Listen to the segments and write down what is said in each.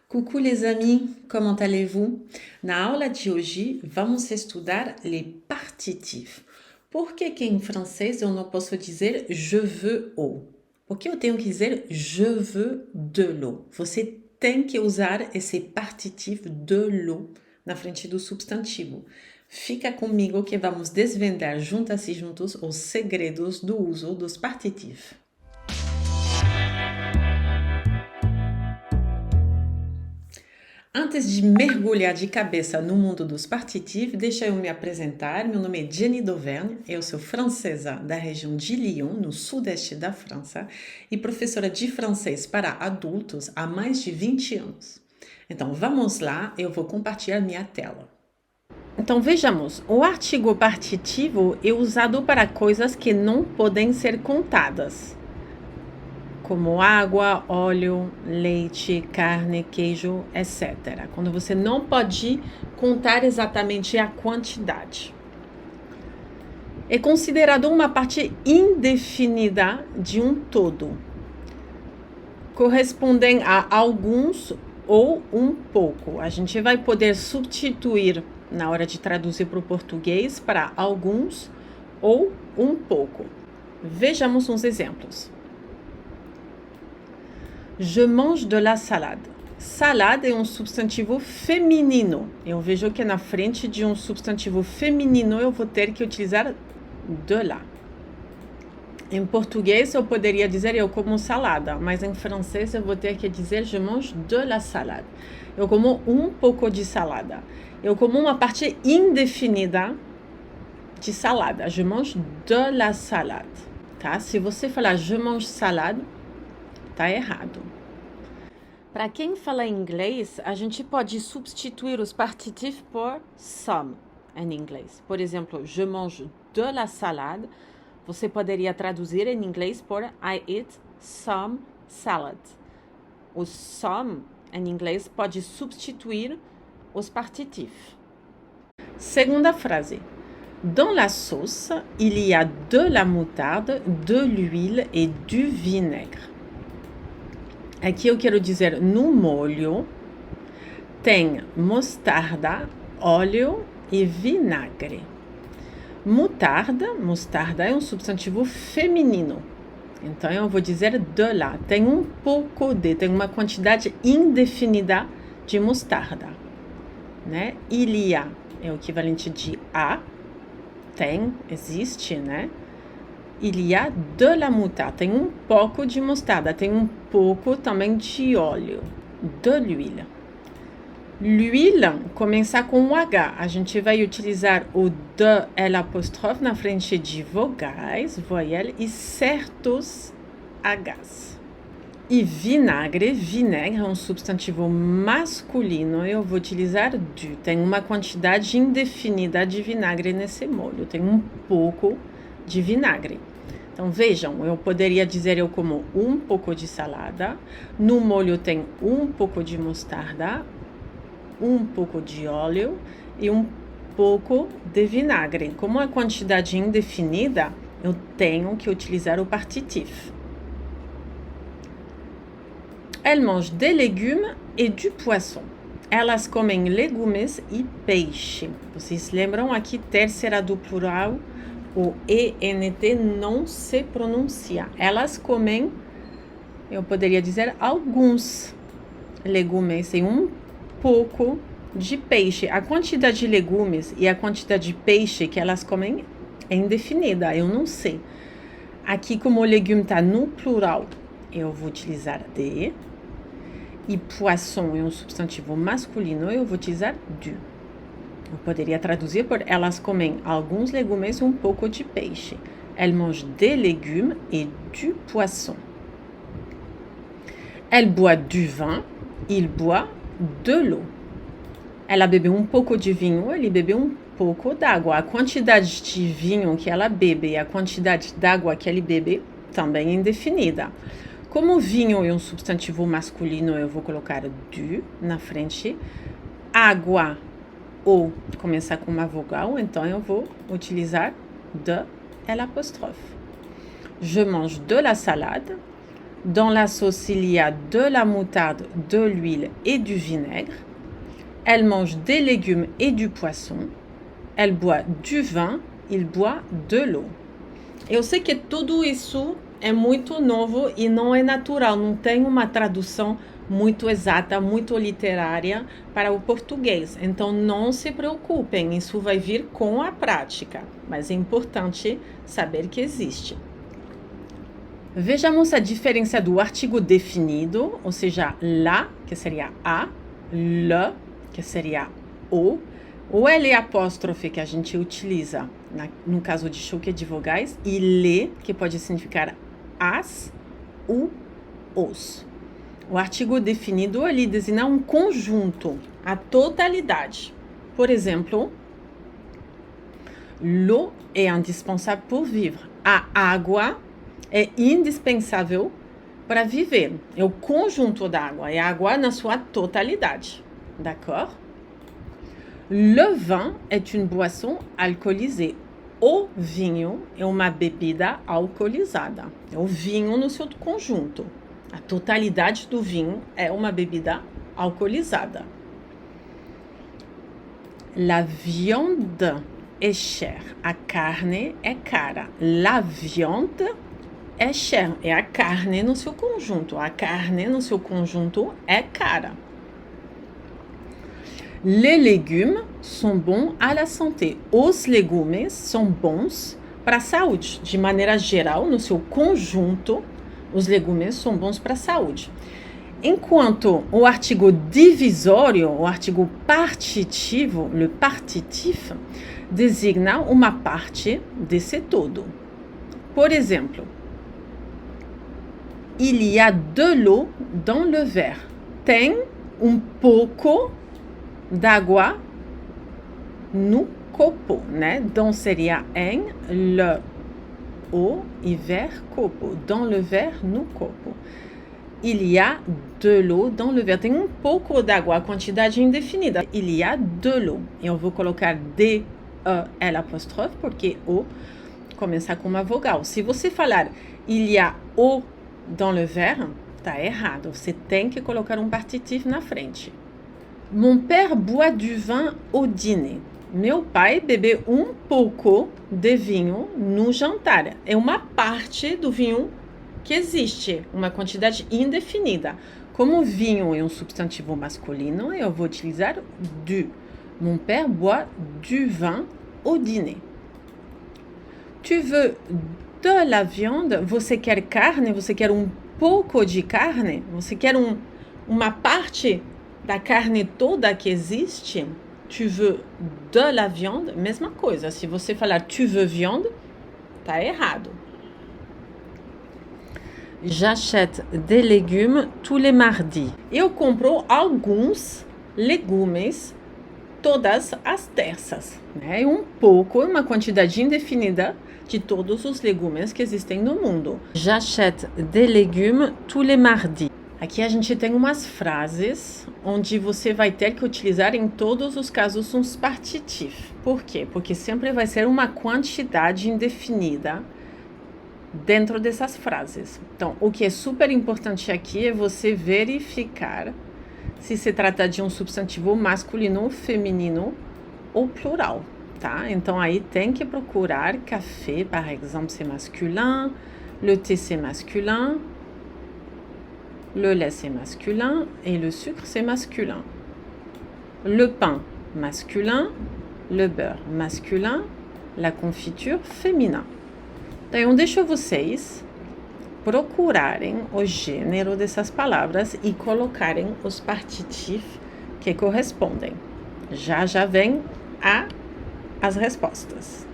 Coucou les amis, comment allez-vous? Na aula de hoje vamos estudar les partitifs. Por que em francês eu não posso dizer je veux eau? Porque eu tenho que dizer je veux de l'eau. Você tem que usar esse partitif de l'eau na frente do substantivo. Fica comigo que vamos desvendar juntas e juntos os segredos do uso dos partitifs. Antes de mergulhar de cabeça no mundo dos partitifs, deixa eu me apresentar. Meu nome é Jenny Dauvergne, eu sou francesa da região de Lyon, no sudeste da França, e professora de francês para adultos há mais de 20 anos. Então vamos lá, eu vou compartilhar minha tela. Então vejamos, o artigo partitivo é usado para coisas que não podem ser contadas, como água, óleo, leite, carne, queijo, etc. Quando você não pode contar exatamente a quantidade. É considerado uma parte indefinida de um todo. Correspondem a alguns ou um pouco. A gente vai poder substituir na hora de traduzir para o português para alguns ou um pouco. Vejamos uns exemplos. Je mange de la salade. Salade é um substantivo feminino. Eu vejo que na frente de um substantivo feminino eu vou ter que utilizar de la. Em português eu poderia dizer eu como salada, mas em francês eu vou ter que dizer je mange de la salade. Eu como um pouco de salada. Eu como uma parte indefinida de salada. Je mange de la salade. Tá? Se você falar je mange salade, tá errado. Para quem fala inglês, a gente pode substituir os partitifs por some em inglês. Por exemplo, je mange de la salade. Você poderia traduzir em inglês por I eat some salad. O some em inglês pode substituir os partitifs. Segunda frase. Dans la sauce, il y a de la moutarde, de l'huile et du vinaigre. Aqui eu quero dizer, no molho tem mostarda, óleo e vinagre. Mostarda é um substantivo feminino. Então eu vou dizer de lá. Tem um pouco de, tem uma quantidade indefinida de mostarda. Né? Il y a é o equivalente de a, tem, existe, né? Il y a de la moutarde, tem um pouco de mostarda, tem um pouco também de óleo, de l'huile. L'huile começa com um H, a gente vai utilizar o de L' na frente de vogais, voyelle, e certos Hs. E vinagre é um substantivo masculino, eu vou utilizar du, tem uma quantidade indefinida de vinagre nesse molho, tem um pouco de vinagre. Então, vejam, eu poderia dizer eu como um pouco de salada, no molho tem um pouco de mostarda, um pouco de óleo e um pouco de vinagre. Como a quantidade indefinida, eu tenho que utilizar o partitif. Elles mangent des légumes et du poisson. Elas comem legumes e peixe. Vocês lembram aqui, terceira do plural, o ENT não se pronuncia. Elas comem, eu poderia dizer, alguns legumes e um pouco de peixe. A quantidade de legumes e a quantidade de peixe que elas comem é indefinida, eu não sei. Aqui, como o legume está no plural, eu vou utilizar de. E poisson é um substantivo masculino, eu vou utilizar du. Eu poderia traduzir por elas comem alguns legumes e um pouco de peixe. Elles mangent des légumes et du poisson. Elle boit du vin, il boit de l'eau. Ela bebeu um pouco de vinho, ele bebeu um pouco d'água. A quantidade de vinho que ela bebe e a quantidade d'água que ele bebe também é indefinida. Como vinho é um substantivo masculino, eu vou colocar du na frente. Água ou começar com uma vogal, então eu vou utilizar de L'. Je mange de la salade. Dans la sauce, il y a de la moutarde, de l'huile et du vinaigre. Elle mange des légumes et du poisson. Elle boit du vin, il boit de l'eau. Eu sei que tudo isso é muito novo e não é natural, não tem uma tradução muito exata, muito literária para o português. Então não se preocupem, isso vai vir com a prática, mas é importante saber que existe. Vejamos a diferença do artigo definido, ou seja, la, que seria a, le, que seria o L apóstrofe que a gente utiliza no caso de choque de vogais, e le, que pode significar as, o, os. O artigo definido, ele designa um conjunto, a totalidade. Por exemplo, l'eau est indispensable pour vivre. A água é indispensável para viver. É o conjunto da água, é a água na sua totalidade. D'accord? Le vin est une boisson alcoolisée. O vinho é uma bebida alcoolizada. É o vinho no seu conjunto. A totalidade do vinho é uma bebida alcoolizada. La viande est chère. A carne é cara. La viande est chère. É a carne no seu conjunto. A carne no seu conjunto é cara. Les légumes sont bons à la santé. Os legumes são bons para a saúde. De maneira geral, no seu conjunto, os legumes são bons para a saúde. Enquanto o artigo divisório, o artigo partitivo, le partitif, designa uma parte desse todo. Por exemplo, il y a de l'eau dans le verre. Tem pouco d'água no copo, né? Dans seria em, le, o e ver, copo. Dans le verre, no copo. Il y a de l'eau dans le verre. Tem pouco d'água, a quantidade indefinida. Il y a de l'eau. Eu vou colocar D, E, L apóstrofe, porque o começa com uma vogal. Se você falar il y a eau dans le verre, tá errado. Você tem que colocar um partitif na frente. Mon père boit du vin au dîner. Meu pai bebe pouco de vinho no jantar. É uma parte do vinho que existe, uma quantidade indefinida. Como vinho é um substantivo masculino, eu vou utilizar du. Mon père boit du vin au dîner. Tu veux de la viande? Você quer carne? Você quer pouco de carne? Você quer uma parte da carne toda que existe? Tu veux de la viande? Mesma coisa. Se você falar tu veux viande, tá errado. J'achète des légumes tous les mardis. Eu compro alguns legumes todas as terças, né? Pouco, uma quantidade indefinida de todos os legumes que existem no mundo. J'achète des légumes tous les mardis. Aqui a gente tem umas frases onde você vai ter que utilizar em todos os casos uns partitif. Por quê? Porque sempre vai ser uma quantidade indefinida dentro dessas frases. Então, o que é super importante aqui é você verificar se se trata de um substantivo masculino, feminino ou plural, tá? Então, aí tem que procurar café, par exemple, c'est masculin, le thé, c'est masculin, le lait, c'est masculin et le sucre, c'est masculin. Le pain, masculin, le beurre, masculin, la confiture, féminin. Então, deixo vocês procurarem o gênero dessas palavras e colocarem os partitif que correspondem. Já vem as respostas.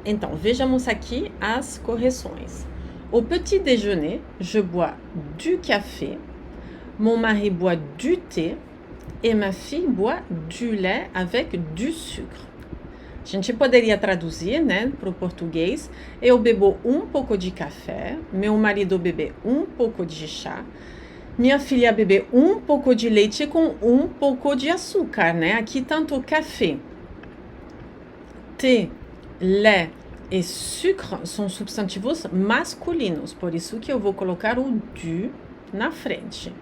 Então, vejamos aqui as correções. Au petit déjeuner, je bois du café, mon mari boit du thé et ma fille boit du lait avec du sucre. A gente poderia traduzir, né, para o português. Eu bebo pouco de café, meu marido bebe pouco de chá, minha filha bebe pouco de leite com pouco de açúcar, né? Aqui tanto café, thé, lait e sucre são substantivos masculinos, por isso que eu vou colocar o du na frente.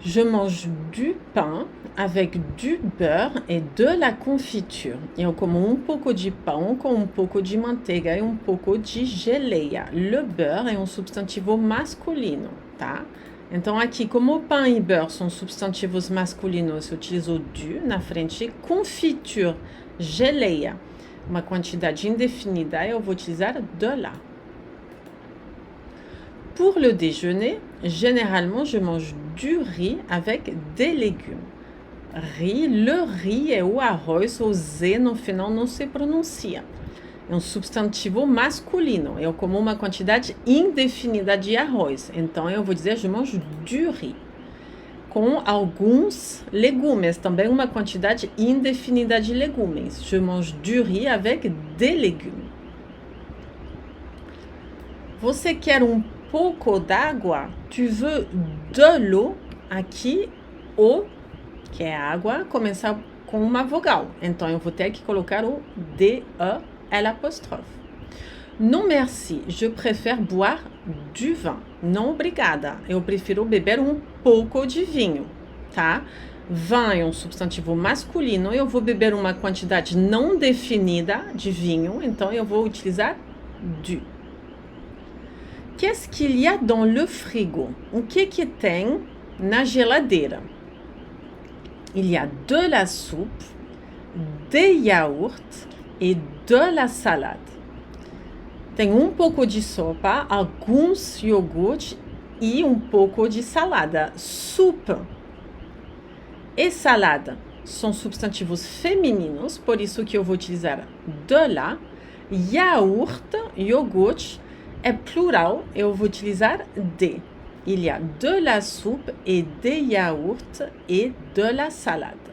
Je mange du pain avec du beurre et de la confiture. Eu como um pouco de pão com um pouco de manteiga e um pouco de geleia. Le beurre é um substantivo masculino, tá? Então aqui, como pain e beurre são substantivos masculinos, eu utilizo o du na frente. Confiture, geleia, uma quantidade indefinida, eu vou utilizar de la. Pour le déjeuner, généralement, je mange du riz avec des légumes. Riz, le riz é o arroz, o Z no final não se pronuncia. É um substantivo masculino. Eu como uma quantidade indefinida de arroz. Então, eu vou dizer, je mange du riz. Com alguns legumes, também uma quantidade indefinida de legumes. Je mange du riz avec des légumes. Você quer um pouco d'água? Tu veux de l'eau? Aqui, o, que é água, começa com uma vogal. Então, eu vou ter que colocar o D-E, L'. Non merci, je préfère boire du vin. Não obrigada, eu prefiro beber um pouco de vinho, tá? Vin é um substantivo masculino, eu vou beber uma quantidade não definida de vinho, então eu vou utilizar du. Qu'est-ce qu'il y a dans le frigo? O que tem na geladeira? Il y a de la soupe, des yaourts et de la salade. Tem um pouco de sopa, alguns iogurtes e um pouco de salada. Soupe e salada são substantivos femininos, por isso que eu vou utilizar de la. Yaourt, iogurte, é plural, eu vou utilizar de. Il y a de la soupe et des yaourts et de la salade.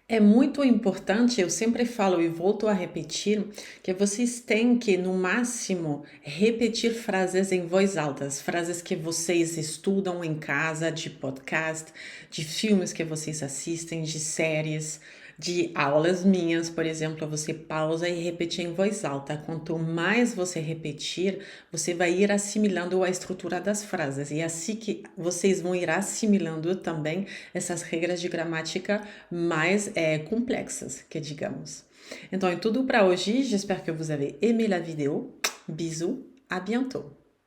É muito importante, eu sempre falo e volto a repetir, que vocês têm que, no máximo, repetir frases em voz alta, frases que vocês estudam em casa, de podcast, de filmes que vocês assistem, de séries, de aulas minhas, por exemplo, você pausa e repete em voz alta. Quanto mais você repetir, você vai ir assimilando a estrutura das frases. E assim que vocês vão ir assimilando também essas regras de gramática mais complexas, que digamos. Então é tudo para hoje. J'espère que vous avez aimé la vidéo. Bisous, à bientôt.